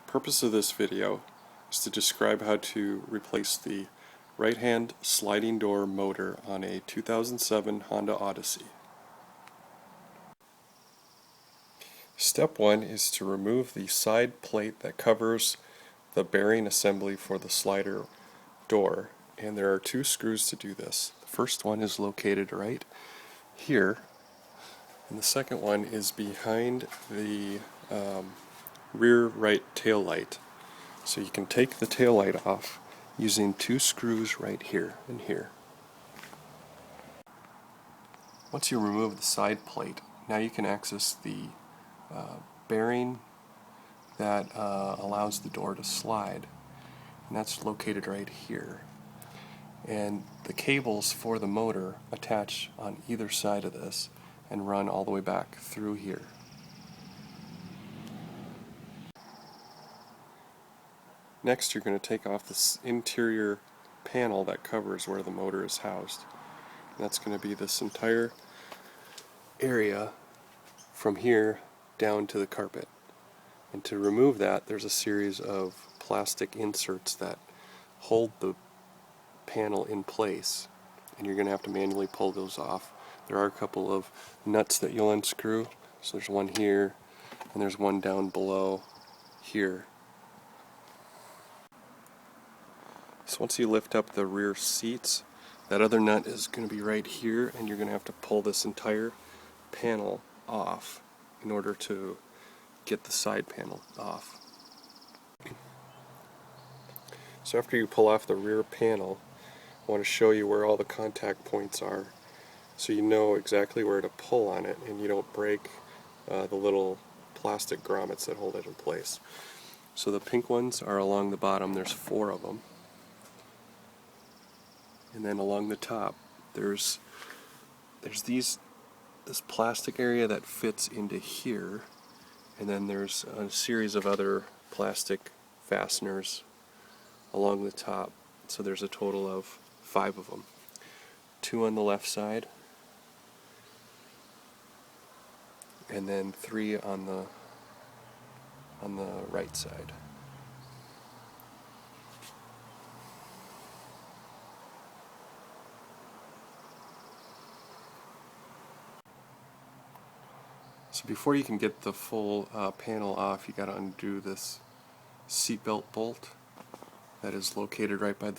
purpose of this video is to describe how to replace the right-hand sliding door motor on a 2007 Honda Odyssey. Step 1 is to remove the side plate that covers the bearing assembly for the slider door, and there are two screws to do this. The first one is located right here, and the second one is behind the rear right tail light. So you can take the tail light off using two screws right here and here. Once you remove the side plate, now you can access the bearing that allows the door to slide, and that's located right here. And the cables for the motor attach on either side of this and run all the way back through here. Next, you're going to take off this interior panel that covers where the motor is housed. And that's going to be this entire area from here down to the carpet. And to remove that, there's a series of plastic inserts that hold the panel in place, and you're going to have to manually pull those off. There are a couple of nuts that you'll unscrew. So there's one here, and there's one down below here. So once you lift up the rear seats, that other nut is going to be right here, and you're going to have to pull this entire panel off in order to get the side panel off. So after you pull off the rear panel, I want to show you where all the contact points are, so you know exactly where to pull on it and you don't break the little plastic grommets that hold it in place. So the pink ones are along the bottom. There's 4 of them. And then along the top, there's this plastic area that fits into here, and then there's a series of other plastic fasteners along the top. So there's a total of 5 of them. 2 on the left side, and then 3 on the right side. So before you can get the full panel off, you got to undo this seatbelt bolt that is located right by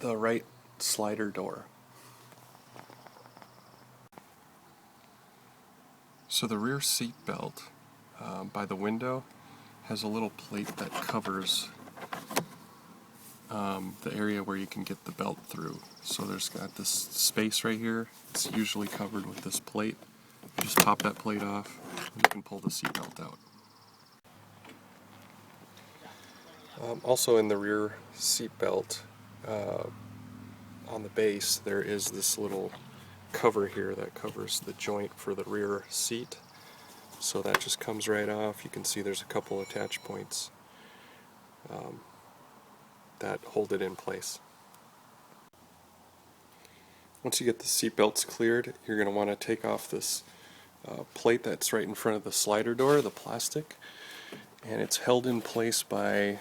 the right slider door. So the rear seat belt by the window has a little plate that covers the area where you can get the belt through. So there's got this space right here. It's usually covered with this plate. You just pop that plate off and you can pull the seat belt out. Also in the rear seat belt, on the base, there is this little cover here that covers the joint for the rear seat. So that just comes right off. You can see there's a couple attach points that hold it in place. Once you get the seat belts cleared, you're going to want to take off this plate that's right in front of the slider door, the plastic, and it's held in place by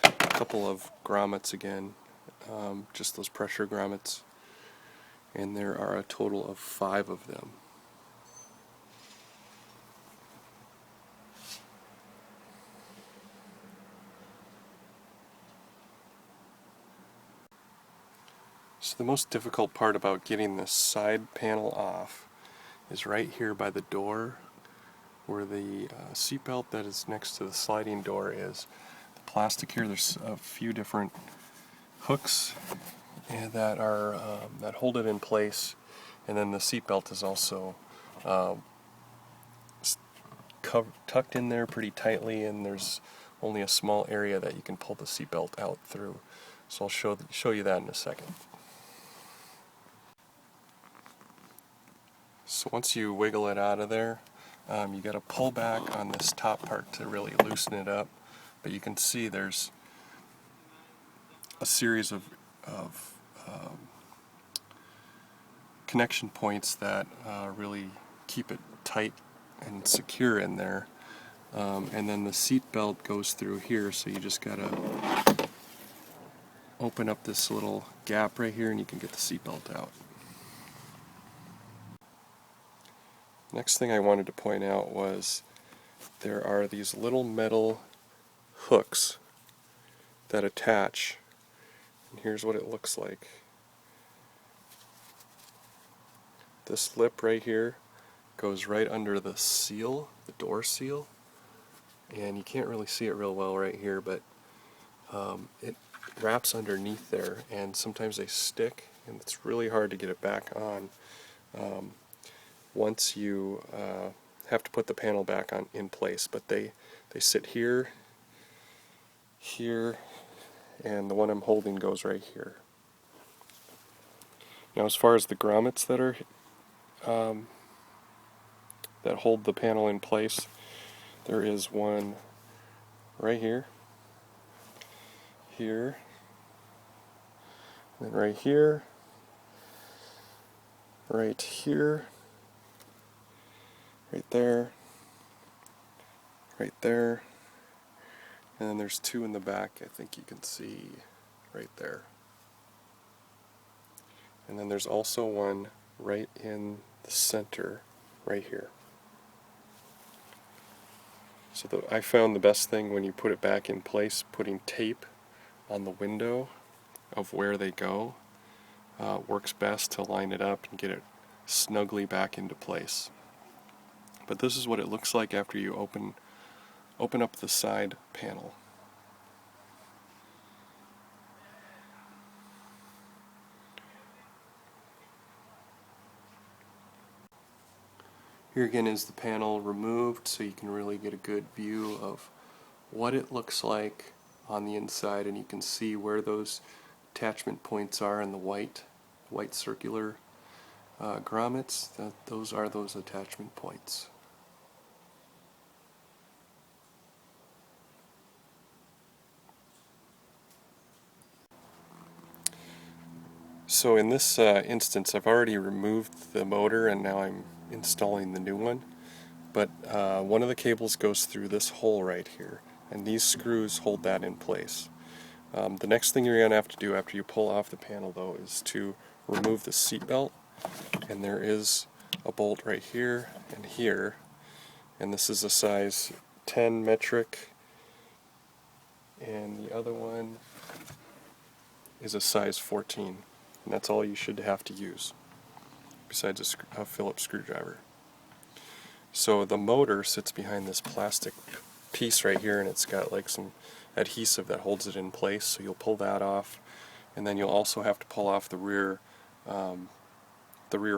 a couple of grommets again, just those pressure grommets, and there are a total of 5 of them. So the most difficult part about getting this side panel off is right here by the door, where the seatbelt that is next to the sliding door is. The plastic here, there's a few different hooks that are that hold it in place, and then the seatbelt is also tucked in there pretty tightly, and there's only a small area that you can pull the seatbelt out through. So I'll show you that in a second. So once you wiggle it out of there, you got to pull back on this top part to really loosen it up. But you can see there's a series of connection points that really keep it tight and secure in there. and then the seat belt goes through here, so you just gotta open up this little gap right here and you can get the seat belt out. Next thing I wanted to point out was there are these little metal hooks that attach, and here's what it looks like. This lip right here goes right under the seal, the door seal, and you can't really see it real well right here, but it wraps underneath there, and sometimes they stick, and it's really hard to get it back on once you have to put the panel back on in place. But they sit here, here, and the one I'm holding goes right here. Now, as far as the grommets that are that hold the panel in place, there is one right here, here, and right here, right here, right there, right there, and then there's two in the back I think you can see right there. And then there's also one right in the center right here. So I found the best thing when you put it back in place, putting tape on the window of where they go works best to line it up and get it snugly back into place. But this is what it looks like after you open up the side panel. Here again is the panel removed, so you can really get a good view of what it looks like on the inside, and you can see where those attachment points are in the white circular grommets. Those are those attachment points. So in this instance, I've already removed the motor and now I'm installing the new one. But one of the cables goes through this hole right here, and these screws hold that in place. The next thing you're going to have to do after you pull off the panel, though, is to remove the seat belt. And there is a bolt right here, and this is a size 10 metric, and the other one is a size 14, and that's all you should have to use, besides a Phillips screwdriver. So the motor sits behind this plastic piece right here, and it's got like some adhesive that holds it in place, so you'll pull that off, and then you'll also have to pull off the rear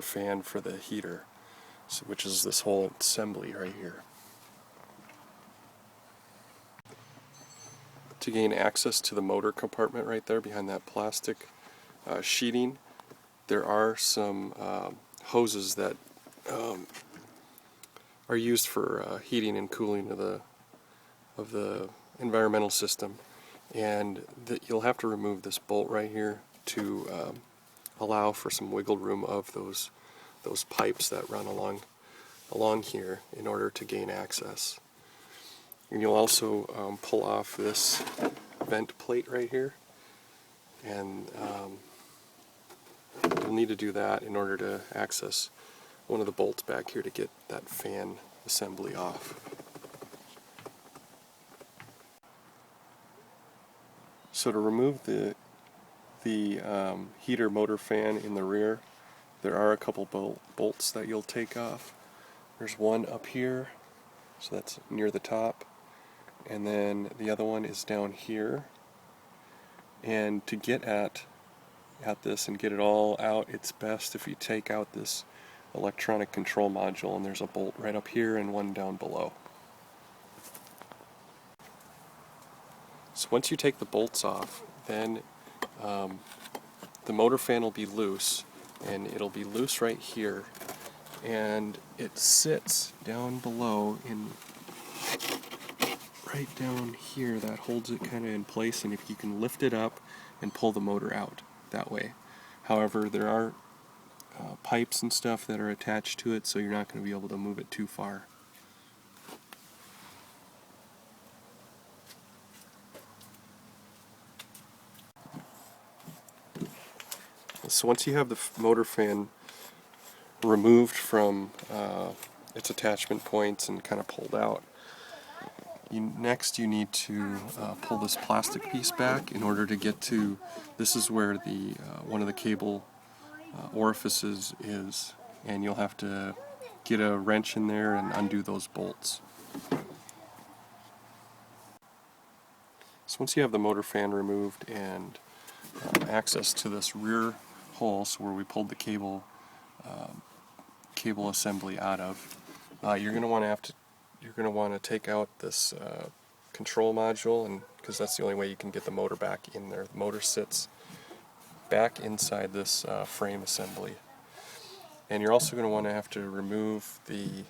fan for the heater, which is this whole assembly right here. To gain access to the motor compartment right there behind that plastic sheeting, there are some hoses that are used for heating and cooling of the environmental system, and you'll have to remove this bolt right here to allow for some wiggle room of those pipes that run along here in order to gain access. And you'll also pull off this vent plate right here, and you'll need to do that in order to access one of the bolts back here to get that fan assembly off. So to remove the heater motor fan in the rear, there are a couple bolts that you'll take off. There's one up here, so that's near the top, and then the other one is down here. And to get at this and get it all out, it's best if you take out this electronic control module, and there's a bolt right up here and one down below. So once you take the bolts off, then the motor fan will be loose, and it'll be loose right here, and it sits down below right down here. That holds it kind of in place, and if you can lift it up and pull the motor out that way. However, there are pipes and stuff that are attached to it, so you're not going to be able to move it too far. So once you have the motor fan removed from its attachment points and kind of pulled out, next you need to pull this plastic piece back in order to get to, this is where the one of the cable orifices is, and you'll have to get a wrench in there and undo those bolts. So once you have the motor fan removed and access to this rear hole, so where we pulled the cable assembly out of, you're going to want to take out this control module, and because that's the only way you can get the motor back in there. The motor sits back inside this frame assembly. And you're also going to want to have to remove the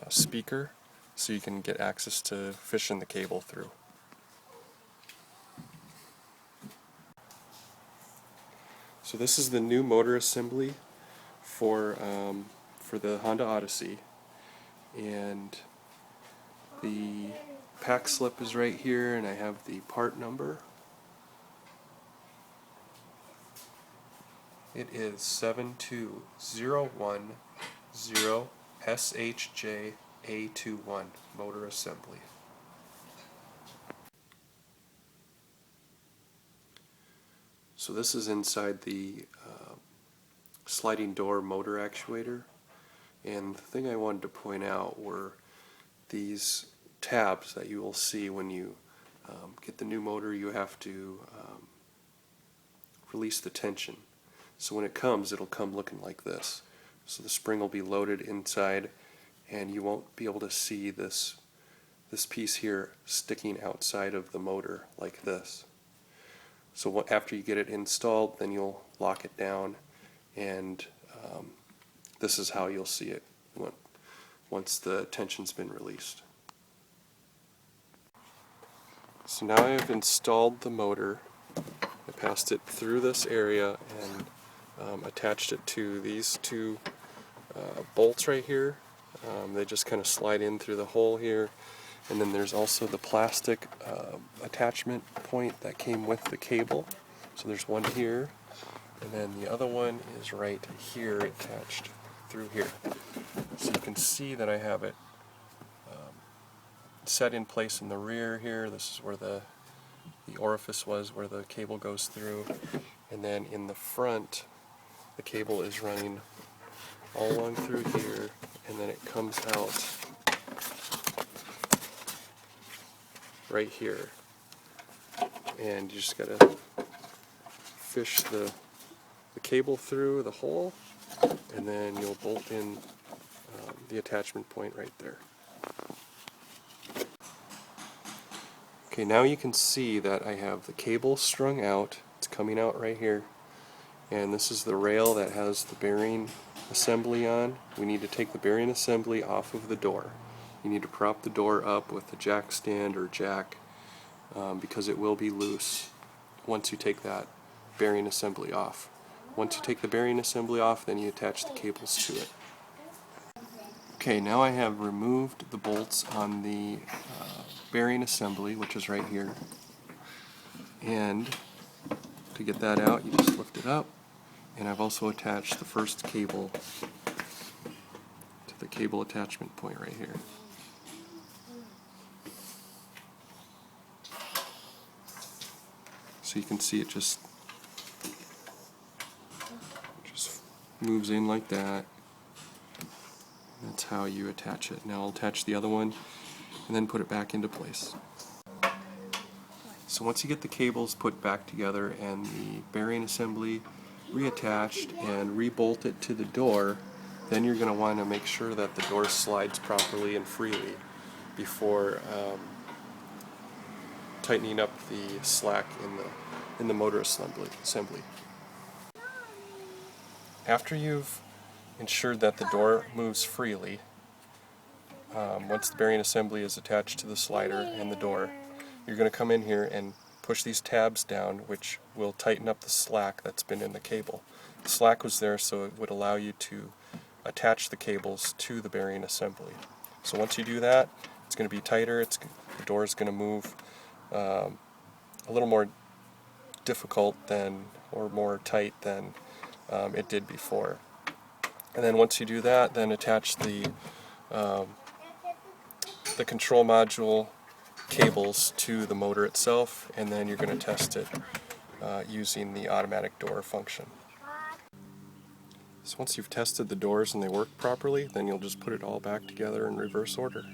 speaker so you can get access to fishing the cable through. So this is the new motor assembly for the Honda Odyssey, and the pack slip is right here, and I have the part number. It is 72010 SHJ-A21 motor assembly. So this is inside the sliding door motor actuator, and the thing I wanted to point out were these tabs that you will see when you get the new motor. You have to release the tension. So when it comes, it'll come looking like this. So the spring will be loaded inside, and you won't be able to see this piece here sticking outside of the motor like this. So after you get it installed, then you'll lock it down, and this is how you'll see it once the tension's been released. So now I have installed the motor. I passed it through this area and attached it to these two bolts right here. They just kind of slide in through the hole here. And then there's also the plastic attachment point that came with the cable. So there's one here, and then the other one is right here attached through here. So you can see that I have it set in place in the rear here. This is where the orifice was where the cable goes through. And then in the front, the cable is running all along through here, and then it comes out right here, and you just gotta fish the cable through the hole, and then you'll bolt in the attachment point right there. Okay, now you can see that I have the cable strung out. It's coming out right here, and this is the rail that has the bearing assembly on. We need to take the bearing assembly off of the door. You need to prop the door up with a jack stand or jack because it will be loose once you take that bearing assembly off. Once you take the bearing assembly off, then you attach the cables to it. Okay, now I have removed the bolts on the bearing assembly, which is right here. And to get that out, you just lift it up. And I've also attached the first cable to the cable attachment point right here. So you can see it just moves in like that. That's how you attach it. Now I'll attach the other one and then put it back into place. So once you get the cables put back together and the bearing assembly reattached and rebolt it to the door, then you're going to want to make sure that the door slides properly and freely before tightening up the slack in the motor assembly. After you've ensured that the door moves freely, once the bearing assembly is attached to the slider and the door, you're going to come in here and push these tabs down, which will tighten up the slack that's been in the cable. The slack was there so it would allow you to attach the cables to the bearing assembly. So once you do that, it's going to be tighter, the door is going to move a little more difficult than, or more tight than it did before. And then once you do that, then attach the control module cables to the motor itself, and then you're going to test it using the automatic door function. So once you've tested the doors and they work properly, then you'll just put it all back together in reverse order.